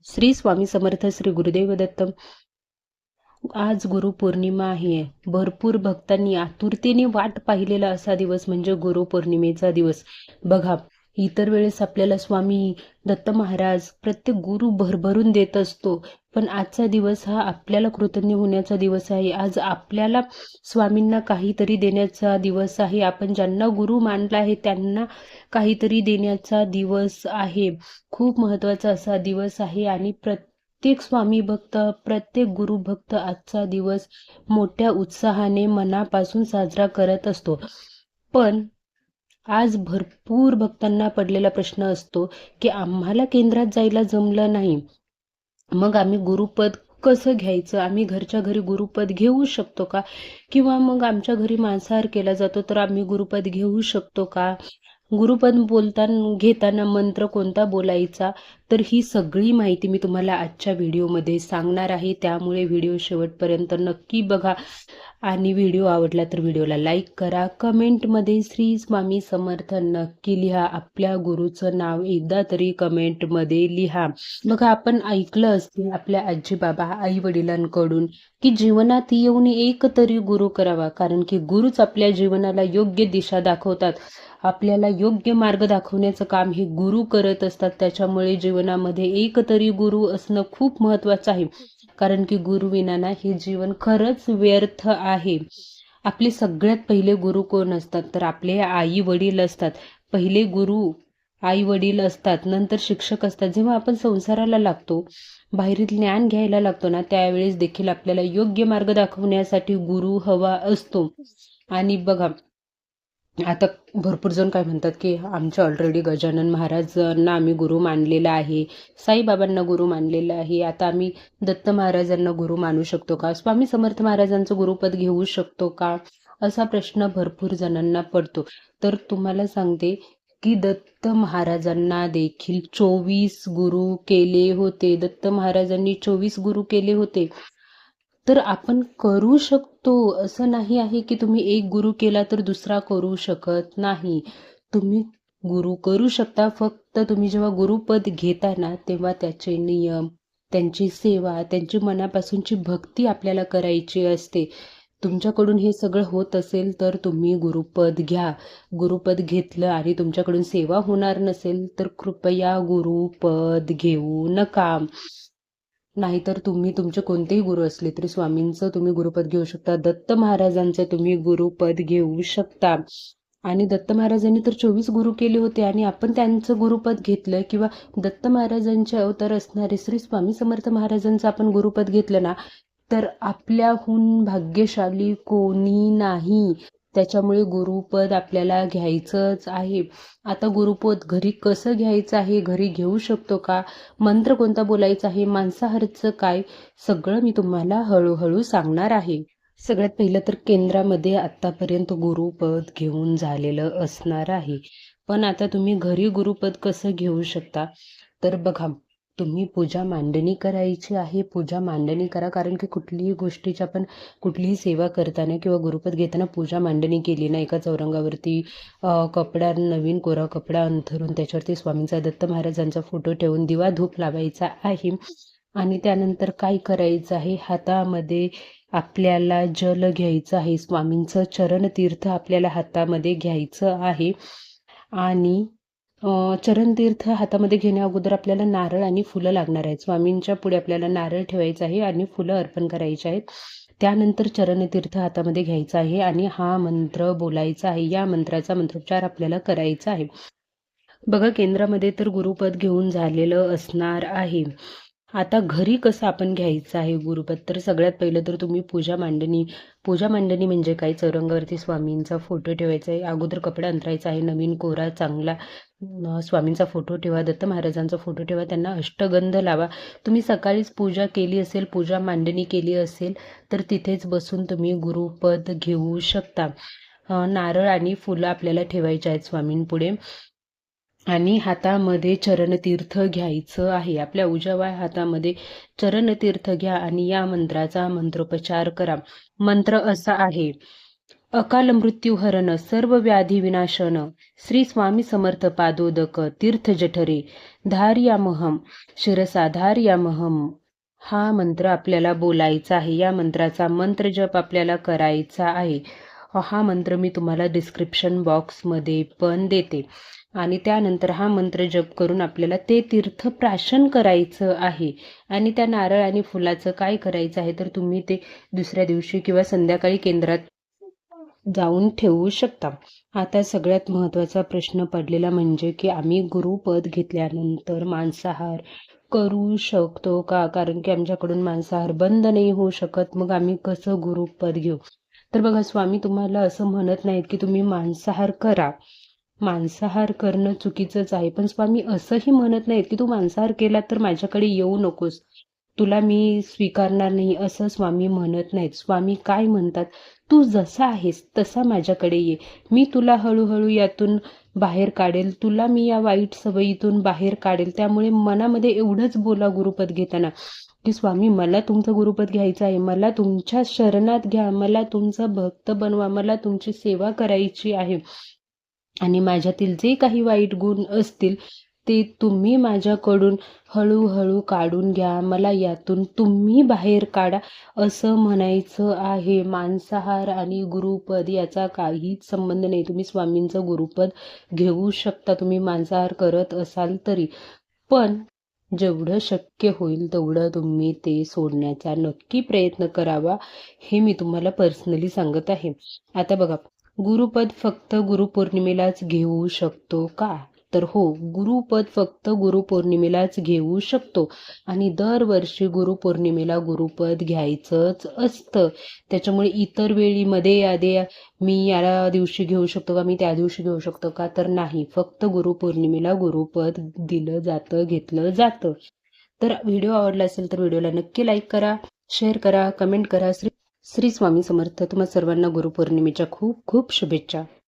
श्री स्वामी समर्थ श्री गुरुदेव दत्त. आज गुरुपौर्णिमा आहे. भरपूर भक्तांनी आतुरतेने वाट पाहिलेला असा दिवस म्हणजे गुरुपौर्णिमेचा दिवस. बघा, इतर वेळेस आपल्याला स्वामी दत्त महाराज प्रत्येक गुरु भरभरून देत असतो, पण आजचा दिवस हा आपल्याला कृतज्ञ होण्याचा दिवस आहे. आज आपल्याला स्वामींना काहीतरी देण्याचा दिवस आहे. आपण ज्यांना गुरु मानला आहे त्यांना काहीतरी देण्याचा दिवस आहे. खूप महत्वाचा असा दिवस आहे आणि प्रत्येक स्वामी भक्त, प्रत्येक गुरु भक्त आजचा दिवस मोठ्या उत्साहाने मनापासून साजरा करत असतो. पण आज भरपूर भक्तांना पडलेला प्रश्न असतो की आम्हाला केंद्रात जायला जमलं नाही, मग आम्ही गुरुपद कसं घ्यायचं? आम्ही घरच्या घरी गुरुपद घेऊ शकतो का? किंवा मग आमच्या घरी मांसाहार केला जातो तर आम्ही गुरुपद घेऊ शकतो का? गुरुपद घेताना मंत्र कोणता बोलायचा? तर ही सगळी माहिती मी तुम्हाला आजच्या व्हिडिओमध्ये सांगणार आहे. त्यामुळे व्हिडिओ शेवटपर्यंत नक्की बघा आणि व्हिडिओ आवडला तर व्हिडिओला लाईक करा. कमेंटमध्ये श्री स्वामी समर्थ नक्की लिहा. आपल्या गुरुचं नाव एकदा तरी कमेंटमध्ये लिहा. बघा, आपण ऐकलं असेल आपल्या आजी बाबा आई वडिलांकडून की जीवनात येऊन एक तरी गुरु करावा, कारण की गुरुच आपल्या जीवनाला योग्य दिशा दाखवतात. आपल्याला योग्य मार्ग दाखवण्याचं काम हे गुरु करत असतात. त्याच्यामुळे जीवनामध्ये एक तरी गुरु असणं खूप महत्वाचं आहे, कारण की गुरु विना ना हे जीवन खरंच व्यर्थ आहे. आपले सगळ्यात पहिले गुरु कोण असतात? तर आपले आई वडील असतात. पहिले गुरु आई वडील असतात, नंतर शिक्षक असतात. जेव्हा आपण संसाराला लागतो, बाहेरील ज्ञान घ्यायला लागतो ना, त्यावेळेस देखील आपल्याला योग्य मार्ग दाखवण्यासाठी गुरु हवा असतो. आणि बघा, आता भरपूर जण काय म्हणतात की आमच्या ऑलरेडी गजानन महाराजांना आम्ही गुरु मानलेला आहे, साईबाबांना गुरु मानलेलं आहे, आता आम्ही दत्त महाराजांना गुरु मानू शकतो का? स्वामी समर्थ महाराजांचं गुरुपद घेऊ शकतो का? असा प्रश्न भरपूर जणांना पडतो. तर तुम्हाला सांगते की दत्त महाराजांना देखील 24 गुरु केले होते. दत्त महाराजांनी 24 गुरु केले होते. तर आपण करू शकतो, असं नाही आहे की तुम्ही एक गुरु केला तर दुसरा करू शकत नाही. तुम्ही गुरु करू शकता, फक्त तुम्ही जेव्हा गुरुपद घेता ना तेव्हा त्याचे नियम, त्यांची सेवा, त्यांची मनापासूनची भक्ती आपल्याला करायची असते. तुमच्याकडून हे सगळं होत असेल तर तुम्ही गुरुपद घ्या. गुरुपद घेतलं आणि तुमच्याकडून सेवा होणार नसेल तर कृपया गुरुपद घेऊ नका. नाहीतर तुम्ही तुमचे कोणतेही गुरु असले तरी स्वामींचं तुम्ही गुरुपद घेऊ शकता, दत्त महाराजांचं तुम्ही गुरुपद घेऊ शकता. आणि दत्त महाराजांनी तर 24 गुरु केले होते आणि आपण त्यांचं गुरुपद घेतलं, किंवा दत्त महाराजांचे अवतार असणारे श्री स्वामी समर्थ महाराजांचं आपण गुरुपद घेतलं ना, तर आपल्याहून भाग्यशाली कोणी नाही. त्याच्यामुळे गुरुपद आपल्याला घ्यायचंच आहे. आता गुरुपद घरी कसं घ्यायचं आहे, घरी घेऊ शकतो का, मंत्र कोणता बोलायचा आहे, मांसाहारचं काय, सगळं मी तुम्हाला हळूहळू सांगणार आहे. सगळ्यात पहिलं तर केंद्रामध्ये आतापर्यंत गुरुपद घेऊन झालेलं असणार आहे. पण आता तुम्ही घरी गुरुपद कसं घेऊ शकता? तर बघा, तुम्ही पूजा मांडणी करायची आहे, पूजा मांडणी करा. कारण की कुठलीही गोष्टीची आपण कुठलीही सेवा करताना किंवा गुरुपद घेताना पूजा मांडणी केली ना, एका चौरंगावरती कपडा, नवीन कोरा कपडा अंथरून त्याच्यावरती स्वामींचा, दत्त महाराजांचा फोटो ठेवून दिवा धूप लावायचा आहे. आणि त्यानंतर काय करायचं आहे, हातामध्ये आपल्याला जल घ्यायचं आहे, स्वामींचं चरणतीर्थ आपल्याला हातामध्ये घ्यायचं आहे. आणि चरणतीर्थ हातामध्ये घेण्या अगोदर आपल्याला नारळ आणि फुलं लागणार आहेत. स्वामींच्या पुढे आपल्याला नारळ ठेवायचं आहे आणि फुलं अर्पण करायची आहेत. त्यानंतर चरणतीर्थ हातामध्ये घ्यायचा आहे आणि हा मंत्र बोलायचा आहे. या मंत्राचा मंत्रोच्चार आपल्याला करायचा आहे. बघा, केंद्रामध्ये तर गुरुपद घेऊन झालेलं असणार आहे. आता घरी कसं आपण घ्यायचं आहे गुरुपद? तर सगळ्यात पहिलं तर तुम्ही पूजा मांडणी म्हणजे काय? चौरंगावरती स्वामींचा फोटो ठेवायचा आहे, अगोदर कपडा अंतरायचा आहे, नवीन कोरा चांगला स्वामींचा फोटो ठेवा, दत्त महाराजांचा फोटो ठेवा, त्यांना अष्टगंध लावा. तुम्ही सकाळीच पूजा केली असेल, पूजा मांडणी केली असेल तर तिथेच बसून तुम्ही गुरुपद घेऊ शकता. नारळ आणि फुलं आपल्याला ठेवायचे आहेत स्वामींपुढे आणि हातामध्ये चरणतीर्थ घ्यायचं आहे. आपल्या उजव्या हातामध्ये चरणतीर्थ घ्या आणि या मंत्राचा मंत्रोपचार करा. मंत्र असा आहे: अकाल मृत्यू हरण सर्व व्याधी विनाशन श्री स्वामी समर्थ पादोदक तीर्थ जठरे धार्यामहम शिरसा धार्यामहम. हा मंत्र आपल्याला बोलायचा आहे. या मंत्राचा मंत्र जप आपल्याला करायचा आहे. हा मंत्र मी तुम्हाला डिस्क्रिप्शन बॉक्समध्ये पण देते. आणि त्यानंतर हा मंत्र जप करून आपल्याला ते तीर्थ प्राशन करायचं आहे. आणि त्या नारळ आणि फुलाचं काय करायचं आहे तर तुम्ही ते दुसऱ्या दिवशी किंवा संध्याकाळी केंद्रात जाऊन ठेवू शकता. आता सगळ्यात महत्त्वाचा प्रश्न पडलेला म्हणजे की आम्ही गुरुपद घेतल्यानंतर मांसाहार करू शकतो का? कारण की आमच्याकडून मांसाहार बंद नाही होऊ शकत. मग आम्ही कसं गुरुपद घेऊ? तर बघा, स्वामी तुम्हाला असं म्हणत नाहीत की तुम्ही मांसाहार करा. मांसाहार करणं चुकीचंच आहे. पण स्वामी असंही म्हणत नाहीत की तू मांसाहार केला तर माझ्याकडे येऊ नकोस, तुला मी स्वीकारणार नाही, असं स्वामी म्हणत नाहीत. स्वामी काय म्हणतात, तू जसा आहेस तसा माझ्याकडे ये, मी तुला हळूहळू यातून बाहेर काढेल, तुला मी या वाईट सवयीतून बाहेर काढेल. त्यामुळे मनामध्ये एवढंच बोला गुरुपद घेताना की स्वामी मला तुमचं गुरुपद घ्यायचं आहे, मला तुमच्या शरणात घ्या, मला तुमचा भक्त बनवा, मला तुमची सेवा करायची आहे. आणि माझ्यातील जे काही वाईट गुण असतील ते तुम्ही माझ्याकडून हळूहळू काढून घ्या, मला यातून तुम्ही बाहेर काढा, असं म्हणायचं आहे. मांसाहार आणि गुरुपद याचा काहीच संबंध नाही. तुम्ही स्वामींचं गुरुपद घेऊ शकता तुम्ही मांसाहार करत असाल तरी. पण जेवढं शक्य होईल तेवढं तुम्ही ते सोडण्याचा नक्की प्रयत्न करावा, हे मी तुम्हाला पर्सनली सांगत आहे. आता बघा, गुरुपद फक्त गुरुपौर्णिमेलाच घेऊ शकतो का? तर हो, गुरुपद फक्त गुरुपौर्णिमेलाच घेऊ शकतो. आणि दरवर्षी गुरुपौर्णिमेला गुरुपद घ्यायचंच असतं. त्याच्यामुळे इतर वेळीमध्ये याद्या मी या दिवशी घेऊ शकतो का, मी त्या दिवशी घेऊ शकतो का, तर नाही. फक्त गुरुपौर्णिमेला गुरुपद दिलं जातं, घेतलं जातं. तर व्हिडिओ आवडला असेल तर व्हिडिओला नक्की लाईक करा, शेअर करा, कमेंट करा. श्री स्वामी समर्थ. तुम्हा सर्वांना गुरुपौर्णिमेच्या खूप खूप शुभेच्छा.